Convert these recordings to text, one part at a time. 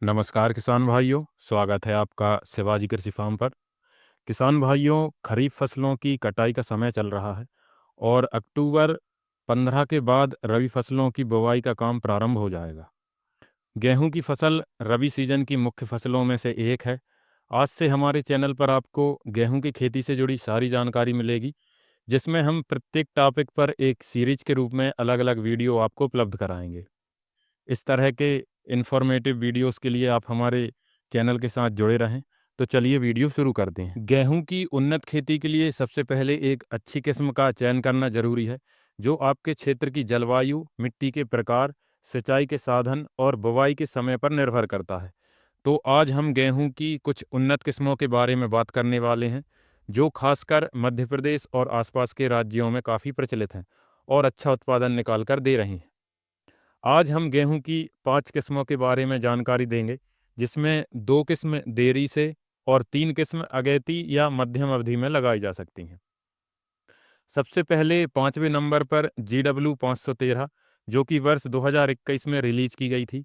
नमस्कार किसान भाइयों, स्वागत है आपका शिवाजी कृषि फार्म पर। किसान भाइयों, खरीफ फसलों की कटाई का समय चल रहा है और अक्टूबर 15 के बाद रबी फसलों की बुवाई का काम प्रारंभ हो जाएगा। गेहूं की फसल रबी सीजन की मुख्य फसलों में से एक है। आज से हमारे चैनल पर आपको गेहूं की खेती से जुड़ी सारी जानकारी मिलेगी, जिसमें हम प्रत्येक टॉपिक पर एक सीरीज के रूप में अलग अलग वीडियो आपको उपलब्ध कराएंगे। इस तरह के इन्फॉर्मेटिव वीडियोस के लिए आप हमारे चैनल के साथ जुड़े रहें। तो चलिए वीडियो शुरू करते हैं। गेहूं की उन्नत खेती के लिए सबसे पहले एक अच्छी किस्म का चयन करना जरूरी है, जो आपके क्षेत्र की जलवायु, मिट्टी के प्रकार, सिंचाई के साधन और बुवाई के समय पर निर्भर करता है। तो आज हम गेहूं की कुछ उन्नत किस्मों के बारे में बात करने वाले हैं, जो खासकर मध्य प्रदेश और आसपास के राज्यों में काफ़ी प्रचलित हैं और अच्छा उत्पादन निकाल कर दे रही हैं। आज हम गेहूं की 5 किस्मों के बारे में जानकारी देंगे, जिसमें 2 किस्म देरी से और 3 किस्म अगेती या मध्यम अवधि में लगाई जा सकती हैं। सबसे पहले 5वें नंबर पर GW 513, जो कि वर्ष 2021 में रिलीज की गई थी,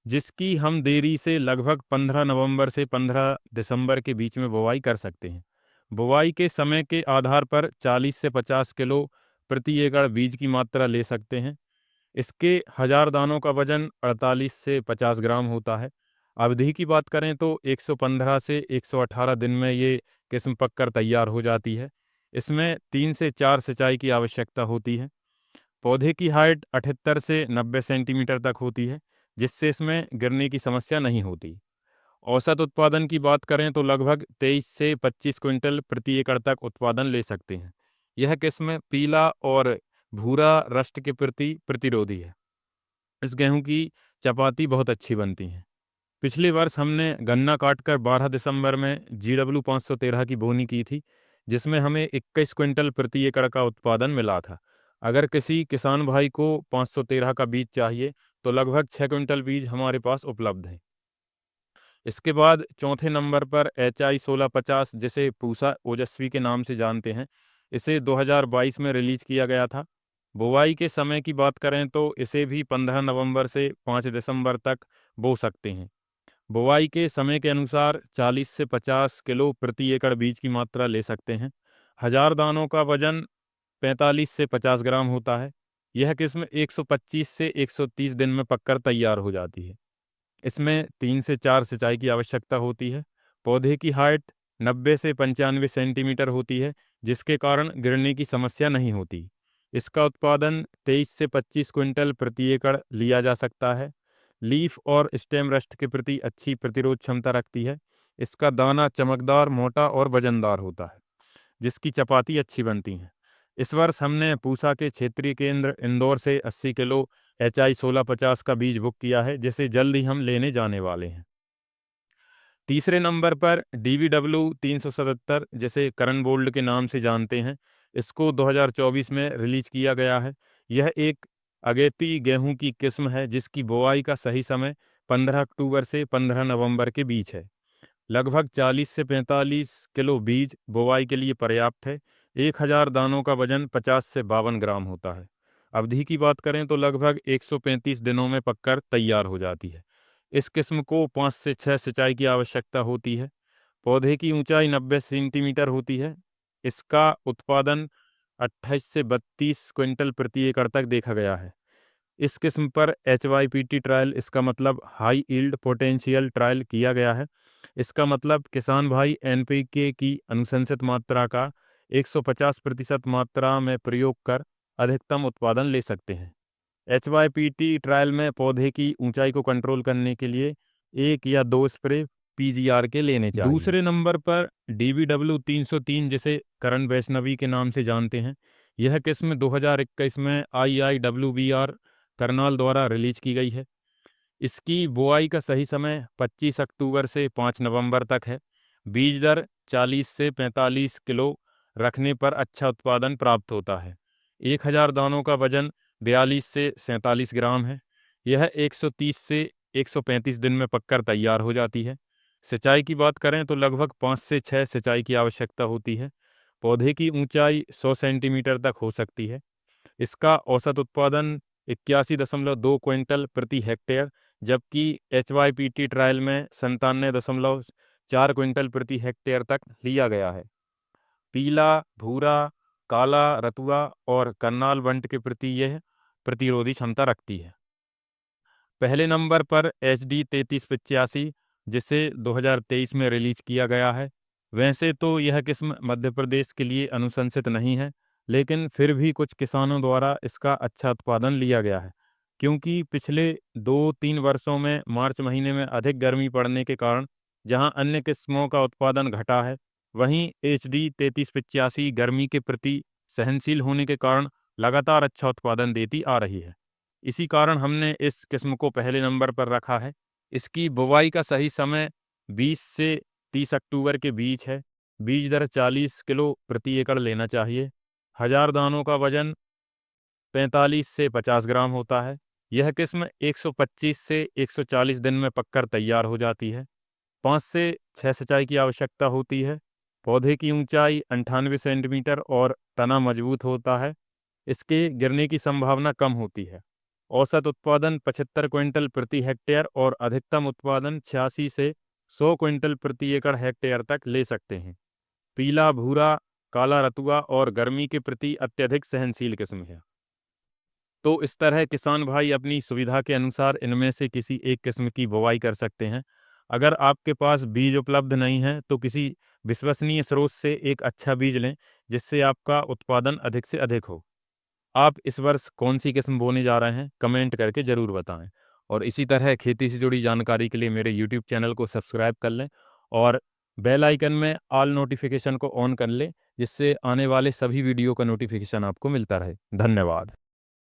जिसकी हम देरी से लगभग 15 नवंबर से 15 दिसंबर के बीच में बुवाई कर सकते हैं। बुवाई के समय के आधार पर 40 से 50 किलो प्रति एकड़ बीज की मात्रा ले सकते हैं। इसके 1000 दानों का वजन 48 से 50 ग्राम होता है। अवधि की बात करें तो 115 से 118 दिन में ये किस्म पककर तैयार हो जाती है। इसमें 3 से 4 सिंचाई की आवश्यकता होती है। पौधे की हाइट 78 से 90 सेंटीमीटर तक होती है, जिससे इसमें गिरने की समस्या नहीं होती। औसत उत्पादन की बात करें तो लगभग 23 से 25 क्विंटल प्रति एकड़ तक उत्पादन ले सकते हैं। यह किस्म पीला और भूरा रस्ट के प्रति प्रतिरोधी है। इस गेहूं की चपाती बहुत अच्छी बनती है। पिछले वर्ष हमने गन्ना काटकर 12 दिसंबर में GW 513 की बोनी की थी, जिसमें हमें 21 क्विंटल प्रति एकड़ का उत्पादन मिला था। अगर किसी किसान भाई को 513 का बीज चाहिए तो लगभग 6 क्विंटल बीज हमारे पास उपलब्ध है। इसके बाद चौथे नंबर पर HI 1650, जिसे पूसा ओजस्वी के नाम से जानते हैं, इसे 2022 में रिलीज किया गया था। बुवाई के समय की बात करें तो इसे भी 15 नवंबर से 5 दिसंबर तक बो सकते हैं। बुवाई के समय के अनुसार 40 से 50 किलो प्रति एकड़ बीज की मात्रा ले सकते हैं। 1000 दानों का वजन 45 से 50 ग्राम होता है। यह किस्म 125 से 130 दिन में पककर तैयार हो जाती है। इसमें 3 से 4 सिंचाई की आवश्यकता होती है। पौधे की हाइट 90 से 95 सेंटीमीटर होती है, जिसके कारण गिरने की समस्या नहीं होती। इसका उत्पादन 23 से 25 क्विंटल प्रति एकड़ लिया जा सकता है। लीफ और स्टेम रस्ट के प्रति अच्छी प्रतिरोध क्षमता रखती है। इसका दाना चमकदार, मोटा और वजनदार होता है, जिसकी चपाती अच्छी बनती है। इस वर्ष हमने पूसा के क्षेत्रीय केंद्र इंदौर से 80 किलो HI 1650 का बीज बुक किया है, जिसे जल्द ही हम लेने जाने वाले हैं। तीसरे नंबर पर DVW 377, जिसे करण बोल्ड के नाम से जानते हैं, इसको 2024 में रिलीज किया गया है। यह एक अगेती गेहूं की किस्म है, जिसकी बुआई का सही समय 15 अक्टूबर से 15 नवंबर के बीच है। लगभग 40 से 45 किलो बीज बुवाई के लिए पर्याप्त है। 1000 दानों का वजन 50 से 52 ग्राम होता है। अवधि की बात करें तो लगभग 135 दिनों में पककर तैयार हो जाती है। इस किस्म को 5 से 6 सिंचाई की आवश्यकता होती है। पौधे की ऊंचाई 90 सेंटीमीटर होती है। इसका उत्पादन 28 से 32 क्विंटल प्रति एकड़ तक देखा गया है। इस किस्म पर HYPT ट्रायल, इसका मतलब हाई यील्ड पोटेंशियल ट्रायल, किया गया है। इसका मतलब किसान भाई NPK की अनुशंसित मात्रा का 150% मात्रा में प्रयोग कर अधिकतम उत्पादन ले सकते हैं। HYPT ट्रायल में पौधे की ऊंचाई को कंट्रोल करने के लिए 1 या 2 स्प्रे PGR के लेने चाहिए। दूसरे नंबर पर DBW 303, जिसे करण वैष्णवी के नाम से जानते हैं, यह किस्म 2021 में IIWBR करनाल द्वारा रिलीज की गई है। इसकी बुआई का सही समय 25 अक्टूबर से 5 नवंबर तक है। बीज दर 40 से 45 किलो रखने पर अच्छा उत्पादन प्राप्त होता है। 1000 दानों का वजन 42 से 47 ग्राम है। यह 130 से 135 दिन में पककर तैयार हो जाती है। सिंचाई की बात करें तो लगभग 5 से 6 सिंचाई की आवश्यकता होती है। पौधे की ऊंचाई 100 सेंटीमीटर तक हो सकती है। इसका औसत उत्पादन 81.2 क्विंटल प्रति हेक्टेयर, जबकि HYPT ट्रायल में 97.4 क्विंटल प्रति हेक्टेयर तक लिया गया है। पीला, भूरा, काला रतुआ और करनाल बंट के प्रति यह प्रतिरोधी क्षमता रखती है। पहले नंबर पर HD 3385, जिसे 2023 में रिलीज किया गया है। वैसे तो यह किस्म मध्य प्रदेश के लिए अनुशंसित नहीं है, लेकिन फिर भी कुछ किसानों द्वारा इसका अच्छा उत्पादन लिया गया है, क्योंकि पिछले 2-3 वर्षों में मार्च महीने में अधिक गर्मी पड़ने के कारण जहां अन्य किस्मों का उत्पादन घटा है, वहीं HD 3385 गर्मी के प्रति सहनशील होने के कारण लगातार अच्छा उत्पादन देती आ रही है। इसी कारण हमने इस किस्म को पहले नंबर पर रखा है। इसकी बुवाई का सही समय 20 से 30 अक्टूबर के बीच है। बीज दर 40 किलो प्रति एकड़ लेना चाहिए। 1000 दानों का वजन 45 से 50 ग्राम होता है। यह किस्म 125 से 140 दिन में पककर तैयार हो जाती है। 5 से 6 सिंचाई की आवश्यकता होती है। पौधे की ऊंचाई 98 सेंटीमीटर और तना मजबूत होता है। इसके गिरने की संभावना कम होती है। औसत उत्पादन 75 क्विंटल प्रति हेक्टेयर और अधिकतम उत्पादन 86 से 100 क्विंटल प्रति एकड़ हेक्टेयर तक ले सकते हैं। पीला, भूरा, काला रतुआ और गर्मी के प्रति अत्यधिक सहनशील किस्म है। तो इस तरह किसान भाई अपनी सुविधा के अनुसार इनमें से किसी एक किस्म की बुवाई कर सकते हैं। अगर आपके पास बीज उपलब्ध नहीं है तो किसी विश्वसनीय स्रोत से एक अच्छा बीज लें, जिससे आपका उत्पादन अधिक से अधिक हो। आप इस वर्ष कौन सी किस्म बोने जा रहे हैं, कमेंट करके ज़रूर बताएं। और इसी तरह खेती से जुड़ी जानकारी के लिए मेरे यूट्यूब चैनल को सब्सक्राइब कर लें और बेल आइकन में ऑल नोटिफिकेशन को ऑन कर लें, जिससे आने वाले सभी वीडियो का नोटिफिकेशन आपको मिलता रहे। धन्यवाद।